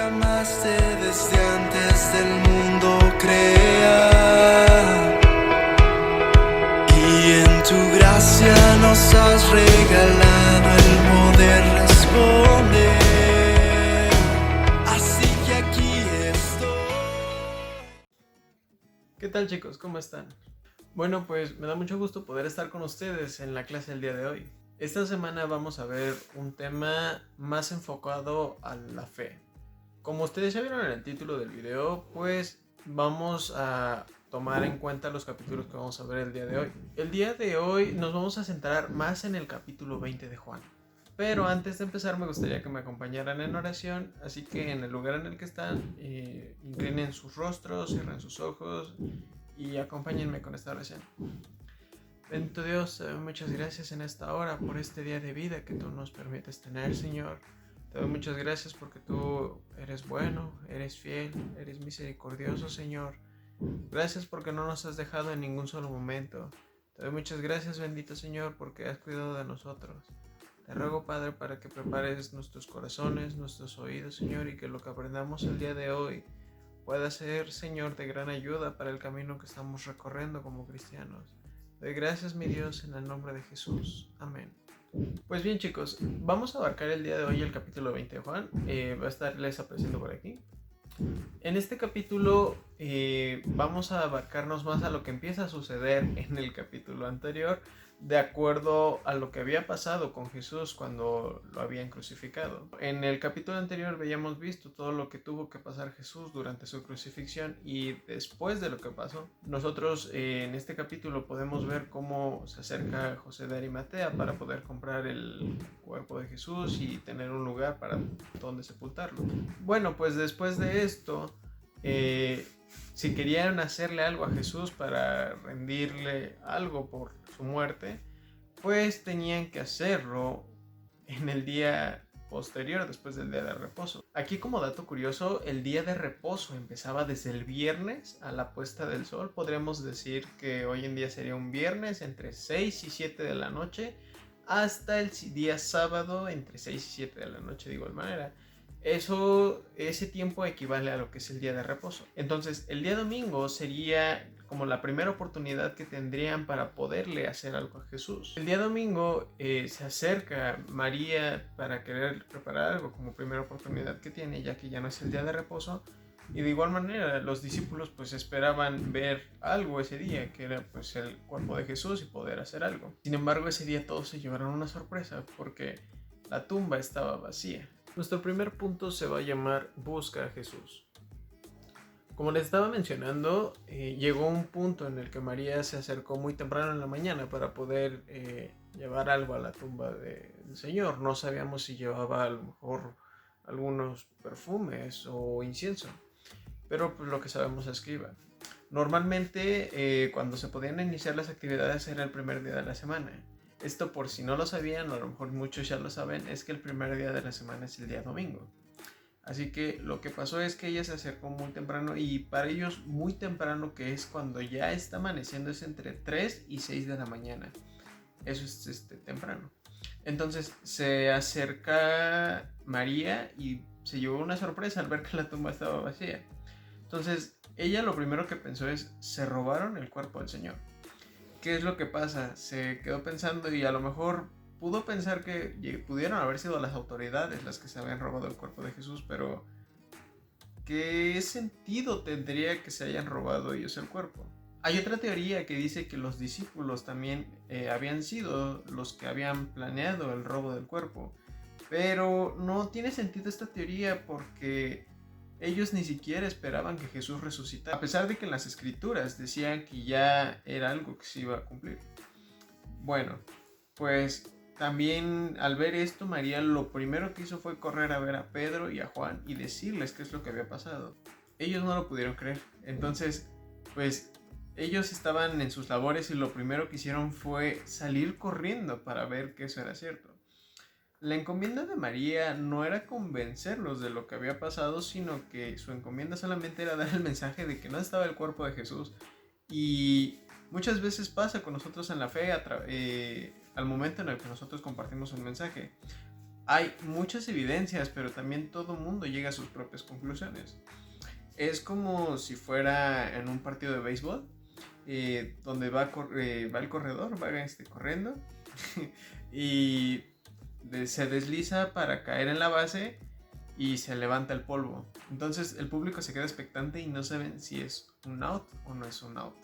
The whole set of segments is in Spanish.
llamaste desde antes del mundo crear, y en tu gracia nos has regalado el poder responder. Así que aquí estoy. ¿Qué tal, chicos? ¿Cómo están? Bueno, pues me da mucho gusto poder estar con ustedes en la clase del día de hoy. Esta semana vamos a ver un tema más enfocado a la fe. Como ustedes ya vieron en el título del video, pues vamos a tomar en cuenta los capítulos que vamos a ver el día de hoy. El día de hoy nos vamos a centrar más en el capítulo 20 de Juan. Pero antes de empezar me gustaría que me acompañaran en oración, así que en el lugar en el que están, inclinen sus rostros, cierren sus ojos y acompáñenme con esta oración. Bendito Dios, te doy muchas gracias en esta hora por este día de vida que tú nos permites tener, Señor. Te doy muchas gracias porque tú eres bueno, eres fiel, eres misericordioso, Señor. Gracias porque no nos has dejado en ningún solo momento. Te doy muchas gracias, bendito Señor, porque has cuidado de nosotros. Te ruego, Padre, para que prepares nuestros corazones, nuestros oídos, Señor, y que lo que aprendamos el día de hoy pueda ser, Señor, de gran ayuda para el camino que estamos recorriendo como cristianos. Doy gracias, mi Dios, en el nombre de Jesús. Amén. Pues bien, chicos, vamos a abarcar el día de hoy el capítulo 20 de Juan. Va a estarles apareciendo por aquí. En este capítulo vamos a abarcarnos más a lo que empieza a suceder en el capítulo anterior, de acuerdo a lo que había pasado con Jesús cuando lo habían crucificado. En el capítulo anterior habíamos visto todo lo que tuvo que pasar Jesús durante su crucifixión, y después de lo que pasó, nosotros en este capítulo podemos ver cómo se acerca José de Arimatea para poder comprar el cuerpo de Jesús y tener un lugar para donde sepultarlo. Bueno, pues después de esto, si querían hacerle algo a Jesús para rendirle algo por su muerte, pues tenían que hacerlo en el día posterior, después del día de reposo. Aquí, como dato curioso, el día de reposo empezaba desde el viernes a la puesta del sol. Podríamos decir que hoy en día sería un viernes entre 6 y 7 de la noche, hasta el día sábado entre 6 y 7 de la noche de igual manera. Ese tiempo equivale a lo que es el día de reposo. Entonces, el día domingo sería como la primera oportunidad que tendrían para poderle hacer algo a Jesús. El día domingo se acerca María para querer preparar algo como primera oportunidad que tiene, ya que ya no es el día de reposo. Y de igual manera los discípulos pues esperaban ver algo ese día, que era pues el cuerpo de Jesús, y poder hacer algo. Sin embargo, ese día todos se llevaron una sorpresa porque la tumba estaba vacía. Nuestro primer punto se va a llamar Busca a Jesús. Como les estaba mencionando, llegó un punto en el que María se acercó muy temprano en la mañana para poder llevar algo a la tumba del Señor. No sabíamos si llevaba a lo mejor algunos perfumes o incienso, pero pues lo que sabemos es que iba. Normalmente cuando se podían iniciar las actividades era el primer día de la semana. Esto, por si no lo sabían, o a lo mejor muchos ya lo saben, es que el primer día de la semana es el día domingo. Así que lo que pasó es que ella se acercó muy temprano, y para ellos muy temprano, que es cuando ya está amaneciendo, es entre 3 y 6 de la mañana. Eso es temprano. Entonces se acerca María y se llevó una sorpresa al ver que la tumba estaba vacía. Entonces ella lo primero que pensó es: se robaron el cuerpo del Señor. ¿Qué es lo que pasa? Se quedó pensando, y a lo mejor pudo pensar que pudieron haber sido las autoridades las que se habían robado el cuerpo de Jesús, pero ¿qué sentido tendría que se hayan robado ellos el cuerpo? Hay otra teoría que dice que los discípulos también habían sido los que habían planeado el robo del cuerpo, pero no tiene sentido esta teoría porque ellos ni siquiera esperaban que Jesús resucitara, a pesar de que en las escrituras decían que ya era algo que se iba a cumplir. Bueno, pues también al ver esto, María lo primero que hizo fue correr a ver a Pedro y a Juan y decirles qué es lo que había pasado. Ellos no lo pudieron creer. Entonces, pues ellos estaban en sus labores y lo primero que hicieron fue salir corriendo para ver que eso era cierto. La encomienda de María no era convencerlos de lo que había pasado, sino que su encomienda solamente era dar el mensaje de que no estaba el cuerpo de Jesús. Y muchas veces pasa con nosotros en la fe al momento en el que nosotros compartimos un mensaje. hay muchas evidencias, pero también todo mundo llega a sus propias conclusiones. Es como si fuera en un partido de béisbol, donde va el corredor, va corriendo y se desliza para caer en la base y se levanta el polvo. Entonces el público se queda expectante y no saben si es un out o no es un out.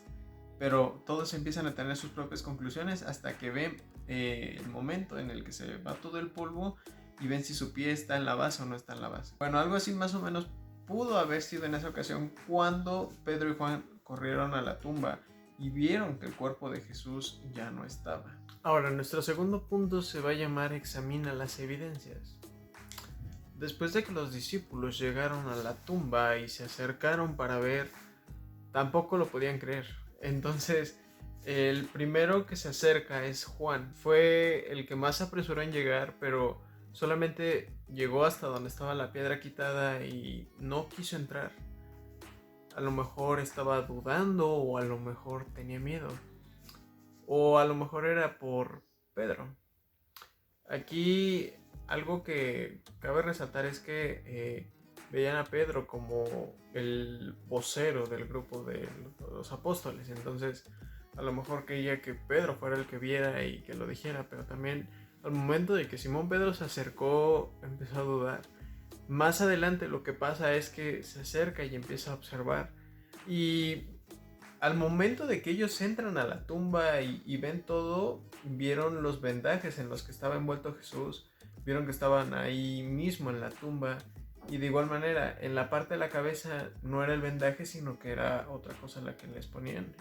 Pero todos empiezan a tener sus propias conclusiones hasta que ven el momento en el que se va todo el polvo y ven si su pie está en la base o no está en la base. Bueno, algo así más o menos pudo haber sido en esa ocasión cuando Pedro y Juan corrieron a la tumba y vieron que el cuerpo de Jesús ya no estaba. Ahora, nuestro segundo punto se va a llamar examina las evidencias. Después de que los discípulos llegaron a la tumba y se acercaron para ver, tampoco lo podían creer. Entonces, el primero que se acerca es Juan. Fue el que más se apresuró en llegar, pero solamente llegó hasta donde estaba la piedra quitada y no quiso entrar. A lo mejor estaba dudando o a lo mejor tenía miedo. O a lo mejor era por Pedro. Aquí algo que cabe resaltar es que veían a Pedro como el vocero del grupo de los apóstoles. Entonces a lo mejor quería que Pedro fuera el que viera y que lo dijera, pero también al momento de que Simón Pedro se acercó empezó a dudar. Más adelante lo que pasa es que se acerca y empieza a observar, y al momento de que ellos entran a la tumba y ven todo, vieron los vendajes en los que estaba envuelto Jesús, vieron que estaban ahí mismo en la tumba, y de igual manera en la parte de la cabeza no era el vendaje sino que era otra cosa la que les ponían.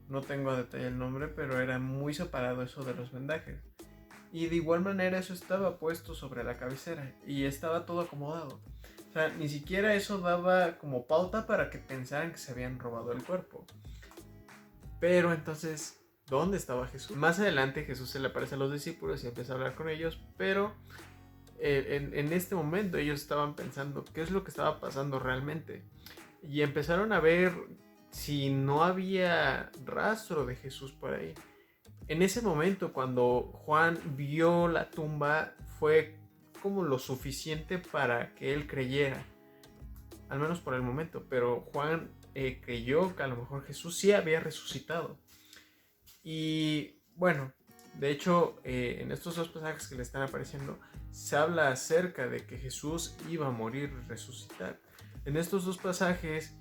No tengo a detalle el nombre, pero era muy separado eso de los vendajes. Y de igual manera eso estaba puesto sobre la cabecera y estaba todo acomodado. O sea, ni siquiera eso daba como pauta para que pensaran que se habían robado el cuerpo. Pero entonces, ¿dónde estaba Jesús? Más adelante Jesús se le aparece a los discípulos y empieza a hablar con ellos, pero en este momento ellos estaban pensando qué es lo que estaba pasando realmente. Y empezaron a ver si no había rastro de Jesús por ahí. En ese momento, cuando Juan vio la tumba, fue como lo suficiente para que él creyera, al menos por el momento. Pero Juan creyó que a lo mejor Jesús sí había resucitado. Y bueno, de hecho, en estos dos pasajes que le están apareciendo, se habla acerca de que Jesús iba a morir y resucitar. En estos dos pasajes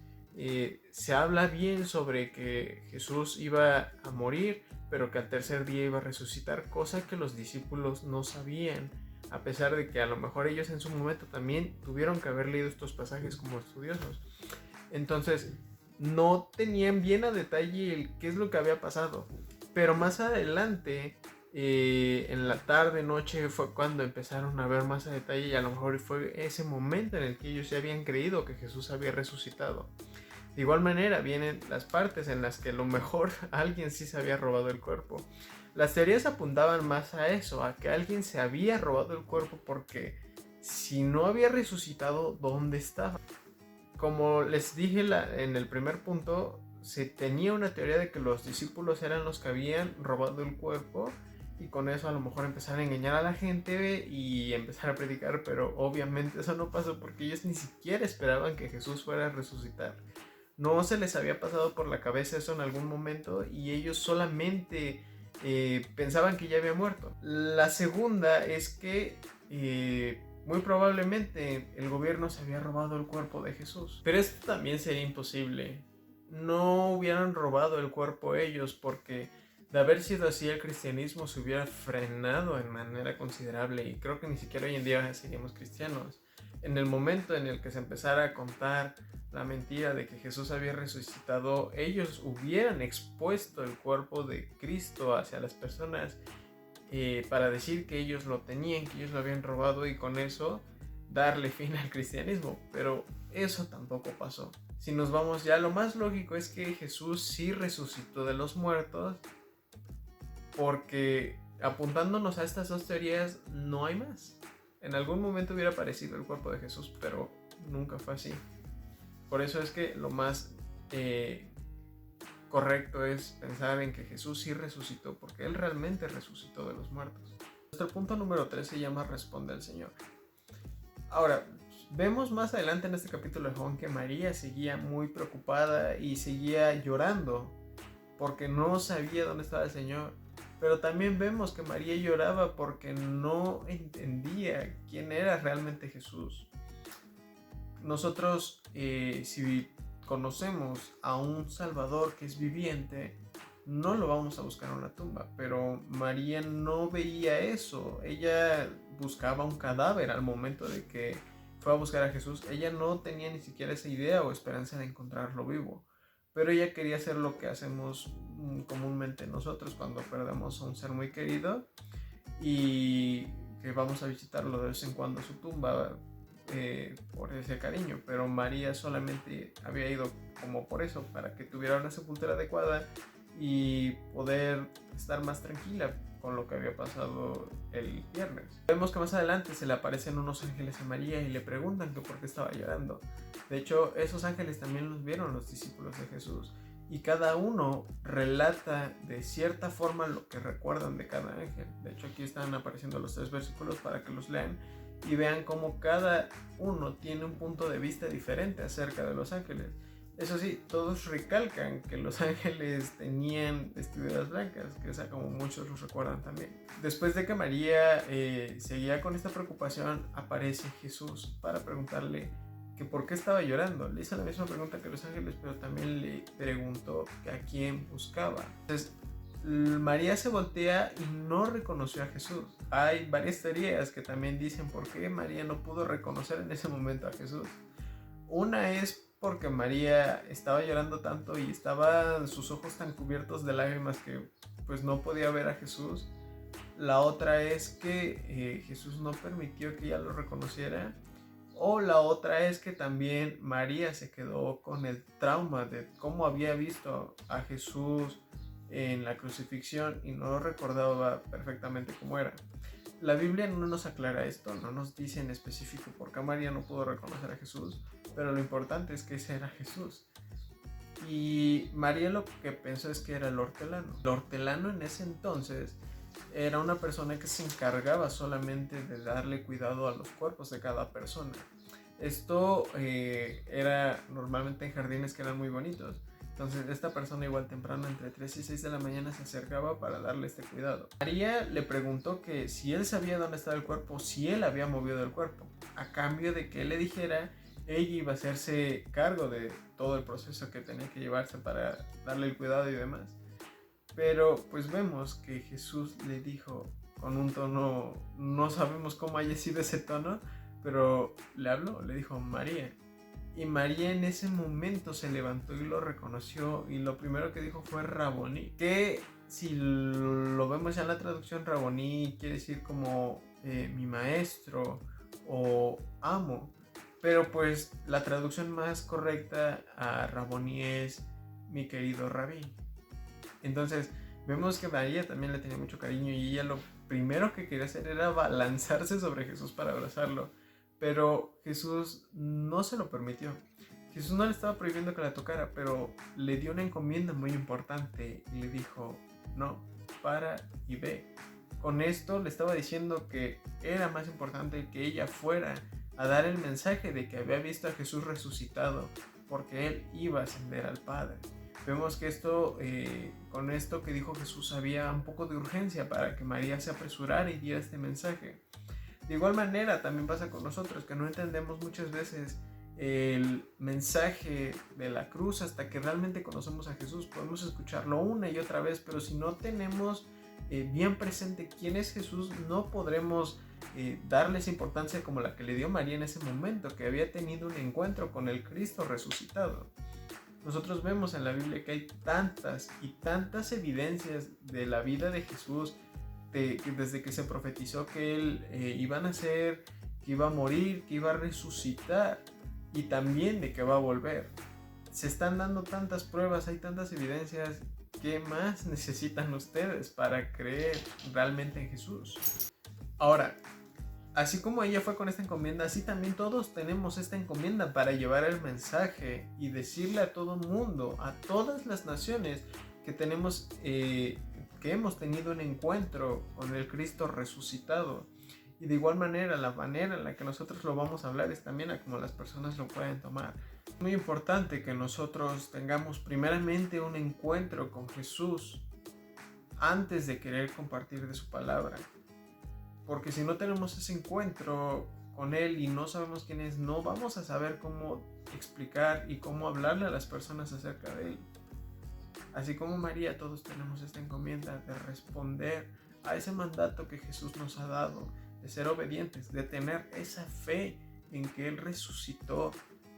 se habla bien sobre que Jesús iba a morir, pero que al tercer día iba a resucitar, cosa que los discípulos no sabían, a pesar de que a lo mejor ellos en su momento también tuvieron que haber leído estos pasajes como estudiosos. Entonces no tenían bien a detalle qué es lo que había pasado, pero más adelante, en la tarde, noche, fue cuando empezaron a ver más a detalle, y a lo mejor fue ese momento en el que ellos ya habían creído que Jesús había resucitado. De igual manera vienen las partes en las que a lo mejor alguien sí se había robado el cuerpo. Las teorías apuntaban más a eso, a que alguien se había robado el cuerpo, porque si no había resucitado, ¿dónde estaba? Como les dije en el primer punto, se tenía una teoría de que los discípulos eran los que habían robado el cuerpo, y con eso a lo mejor empezar a engañar a la gente y empezar a predicar, pero obviamente eso no pasó porque ellos ni siquiera esperaban que Jesús fuera a resucitar. No se les había pasado por la cabeza eso en algún momento y ellos solamente pensaban que ya había muerto. La segunda es que muy probablemente el gobierno se había robado el cuerpo de Jesús. Pero esto también sería imposible. No hubieran robado el cuerpo ellos, porque de haber sido así el cristianismo se hubiera frenado en manera considerable, y creo que ni siquiera hoy en día seríamos cristianos. En el momento en el que se empezara a contar la mentira de que Jesús había resucitado, ellos hubieran expuesto el cuerpo de Cristo hacia las personas para decir que ellos lo tenían, que ellos lo habían robado, y con eso darle fin al cristianismo. Pero eso tampoco pasó. Si nos vamos ya, lo más lógico es que Jesús sí resucitó de los muertos, porque apuntándonos a estas dos teorías no hay más. En algún momento hubiera aparecido el cuerpo de Jesús, pero nunca fue así. Por eso es que lo más correcto es pensar en que Jesús sí resucitó, porque Él realmente resucitó de los muertos. Nuestro punto número 3 se llama Responde al Señor. Ahora, vemos más adelante en este capítulo de Juan que María seguía muy preocupada y seguía llorando porque no sabía dónde estaba el Señor. Pero también vemos que María lloraba porque no entendía quién era realmente Jesús. Nosotros, si conocemos a un Salvador que es viviente, no lo vamos a buscar en una tumba. Pero María no veía eso. Ella buscaba un cadáver al momento de que fue a buscar a Jesús. Ella no tenía ni siquiera esa idea o esperanza de encontrarlo vivo. Pero ella quería hacer lo que hacemos comúnmente nosotros cuando perdemos a un ser muy querido y que vamos a visitarlo de vez en cuando a su tumba por ese cariño. Pero María solamente había ido como por eso, para que tuviera una sepultura adecuada y poder estar más tranquila con lo que había pasado el viernes. Vemos que más adelante se le aparecen unos ángeles a María y le preguntan que por qué estaba llorando. De hecho, esos ángeles también los vieron los discípulos de Jesús y cada uno relata de cierta forma lo que recuerdan de cada ángel. De hecho, aquí están apareciendo los 3 versículos para que los lean y vean cómo cada uno tiene un punto de vista diferente acerca de los ángeles. Eso sí, todos recalcan que los ángeles tenían vestiduras blancas, que es como muchos los recuerdan también. Después de que María seguía con esta preocupación, aparece Jesús para preguntarle que por qué estaba llorando. Le hizo la misma pregunta que los ángeles, pero también le preguntó que a quién buscaba. Entonces, María se voltea y no reconoció a Jesús. Hay varias teorías que también dicen por qué María no pudo reconocer en ese momento a Jesús. Una es porque María estaba llorando tanto y estaban sus ojos tan cubiertos de lágrimas que pues no podía ver a Jesús. La otra es que Jesús no permitió que ella lo reconociera. O la otra es que también María se quedó con el trauma de cómo había visto a Jesús en la crucifixión y no recordaba perfectamente cómo era. La Biblia no nos aclara esto, no nos dice en específico por qué María no pudo reconocer a Jesús, pero lo importante es que ese era Jesús. Y María lo que pensó es que era el hortelano. El hortelano en ese entonces era una persona que se encargaba solamente de darle cuidado a los cuerpos de cada persona. Esto era normalmente en jardines que eran muy bonitos. Entonces esta persona igual temprano entre 3 y 6 de la mañana se acercaba para darle este cuidado. María le preguntó que si él sabía dónde estaba el cuerpo, si él había movido el cuerpo. A cambio de que él le dijera, ella iba a hacerse cargo de todo el proceso que tenía que llevarse para darle el cuidado y demás. Pero pues vemos que Jesús le dijo con un tono, no sabemos cómo haya sido ese tono, pero le habló, le dijo María. Y María en ese momento se levantó y lo reconoció y lo primero que dijo fue Raboní, que si lo vemos ya en la traducción, Raboní quiere decir como mi maestro o amo, pero pues la traducción más correcta a Raboní es mi querido rabí. Entonces vemos que María también le tenía mucho cariño y ella lo primero que quería hacer era lanzarse sobre Jesús para abrazarlo. Pero Jesús no se lo permitió. Jesús no le estaba prohibiendo que la tocara, pero le dio una encomienda muy importante y le dijo, no, para y ve. Con esto le estaba diciendo que era más importante que ella fuera a dar el mensaje de que había visto a Jesús resucitado, porque él iba a ascender al Padre. Vemos que con esto que dijo Jesús había un poco de urgencia para que María se apresurara y diera este mensaje. De igual manera también pasa con nosotros, que no entendemos muchas veces el mensaje de la cruz hasta que realmente conocemos a Jesús. Podemos escucharlo una y otra vez, pero si no tenemos bien presente quién es Jesús, no podremos darle esa importancia como la que le dio María en ese momento, que había tenido un encuentro con el Cristo resucitado. Nosotros vemos en la Biblia que hay tantas y tantas evidencias de la vida de Jesús, desde que se profetizó que él iba a nacer, que iba a morir, que iba a resucitar y también de que va a volver. Se están dando tantas pruebas, hay tantas evidencias. ¿Qué más necesitan ustedes para creer realmente en Jesús? Ahora, así como ella fue con esta encomienda, así también todos tenemos esta encomienda para llevar el mensaje y decirle a todo mundo, a todas las naciones, que tenemos que hemos tenido un encuentro con el Cristo resucitado. Y de igual manera, la manera en la que nosotros lo vamos a hablar es también a como las personas lo pueden tomar. Es muy importante que nosotros tengamos primeramente un encuentro con Jesús antes de querer compartir de su palabra. Porque si no tenemos ese encuentro con Él y no sabemos quién es, no vamos a saber cómo explicar y cómo hablarle a las personas acerca de Él. Así como María, todos tenemos esta encomienda de responder a ese mandato que Jesús nos ha dado, de ser obedientes, de tener esa fe en que Él resucitó,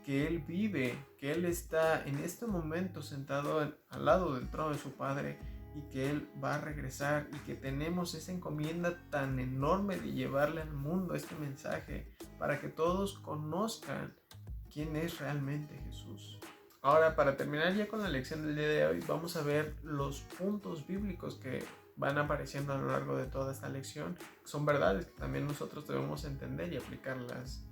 que Él vive, que Él está en este momento sentado al lado del trono de su Padre y que Él va a regresar, y que tenemos esa encomienda tan enorme de llevarle al mundo este mensaje para que todos conozcan quién es realmente Jesús. Ahora, para terminar ya con la lección del día de hoy, vamos a ver los puntos bíblicos que van apareciendo a lo largo de toda esta lección. Son verdades que también nosotros debemos entender y aplicarlas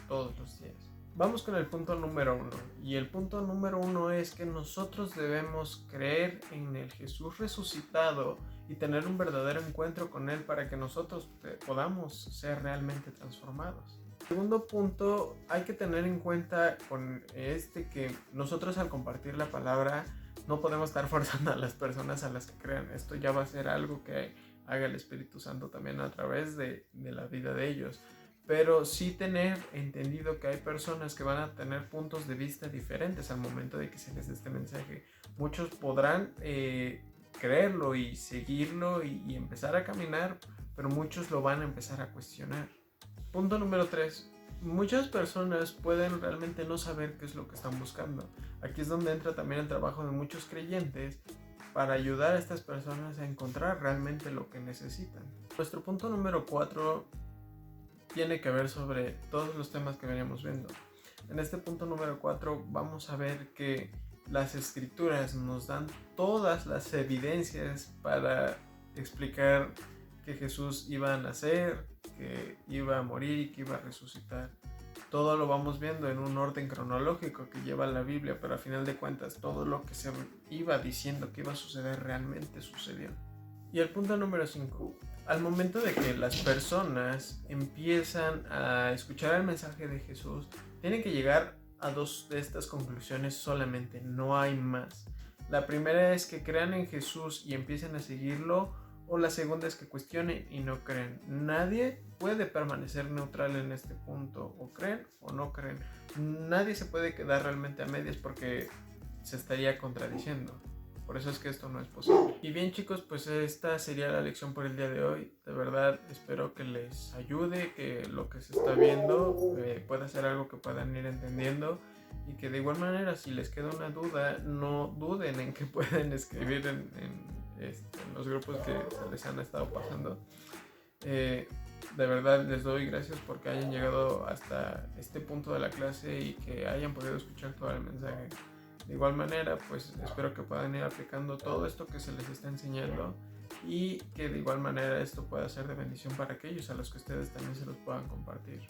todos los días. Vamos con el punto número 1. Y el punto número 1 es que nosotros debemos creer en el Jesús resucitado y tener un verdadero encuentro con Él para que nosotros podamos ser realmente transformados. Segundo punto, hay que tener en cuenta con que nosotros al compartir la palabra no podemos estar forzando a las personas a las que crean. Esto ya va a ser algo que haga el Espíritu Santo también a través de la vida de ellos. Pero sí tener entendido que hay personas que van a tener puntos de vista diferentes al momento de que se les dé este mensaje. Muchos podrán creerlo y seguirlo y empezar a caminar, pero muchos lo van a empezar a cuestionar. Punto número 3. Muchas personas pueden realmente no saber qué es lo que están buscando. Aquí es donde entra también el trabajo de muchos creyentes para ayudar a estas personas a encontrar realmente lo que necesitan. Nuestro punto número 4 tiene que ver sobre todos los temas que veníamos viendo. En este punto número 4 vamos a ver que las escrituras nos dan todas las evidencias para explicar que Jesús iba a nacer, que iba a morir y que iba a resucitar. Todo lo vamos viendo en un orden cronológico que lleva la Biblia, pero a final de cuentas todo lo que se iba diciendo que iba a suceder realmente sucedió. Y el punto número 5. Al momento de que las personas empiezan a escuchar el mensaje de Jesús, tienen que llegar a 2 de estas conclusiones solamente, no hay más. La primera es que crean en Jesús y empiecen a seguirlo, o la segunda es que cuestionen y no creen. Nadie puede permanecer neutral en este punto, o creen o no creen. Nadie se puede quedar realmente a medias porque se estaría contradiciendo. Por eso es que esto no es posible. Y bien, chicos, pues esta sería la lección por el día de hoy. De verdad espero que les ayude, que lo que se está viendo pueda ser algo que puedan ir entendiendo, y que de igual manera, si les queda una duda, no duden en que pueden escribir en los grupos que se les han estado pasando. De verdad les doy gracias porque hayan llegado hasta este punto de la clase y que hayan podido escuchar todo el mensaje. De igual manera, pues espero que puedan ir aplicando todo esto que se les está enseñando, y que de igual manera esto pueda ser de bendición para aquellos a los que ustedes también se los puedan compartir.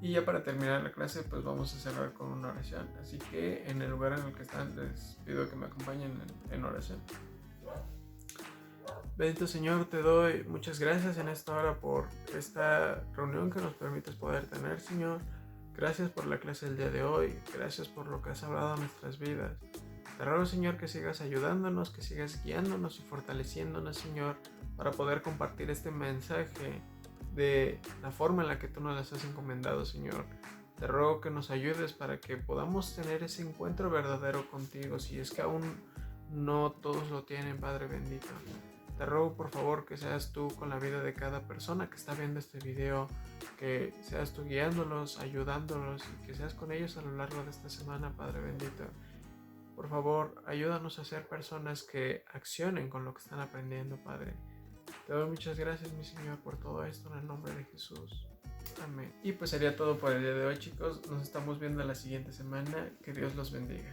Y ya para terminar la clase, pues vamos a cerrar con una oración. Así que en el lugar en el que están, les pido que me acompañen en oración. Bendito Señor, te doy muchas gracias en esta hora por esta reunión que nos permites poder tener, Señor. Gracias por la clase del día de hoy. Gracias por lo que has hablado en nuestras vidas. Te ruego, Señor, que sigas ayudándonos, que sigas guiándonos y fortaleciéndonos, Señor, para poder compartir este mensaje de la forma en la que tú nos las has encomendado, Señor. Te ruego que nos ayudes para que podamos tener ese encuentro verdadero contigo, si es que aún no todos lo tienen, Padre bendito. Te ruego, por favor, que seas tú con la vida de cada persona que está viendo este video, que seas tú guiándolos, ayudándolos, y que seas con ellos a lo largo de esta semana, Padre bendito. Por favor, ayúdanos a ser personas que accionen con lo que están aprendiendo, Padre. Te doy muchas gracias, mi Señor, por todo esto en el nombre de Jesús. Amén. Y pues sería todo por el día de hoy, chicos. Nos estamos viendo la siguiente semana. Que Dios los bendiga.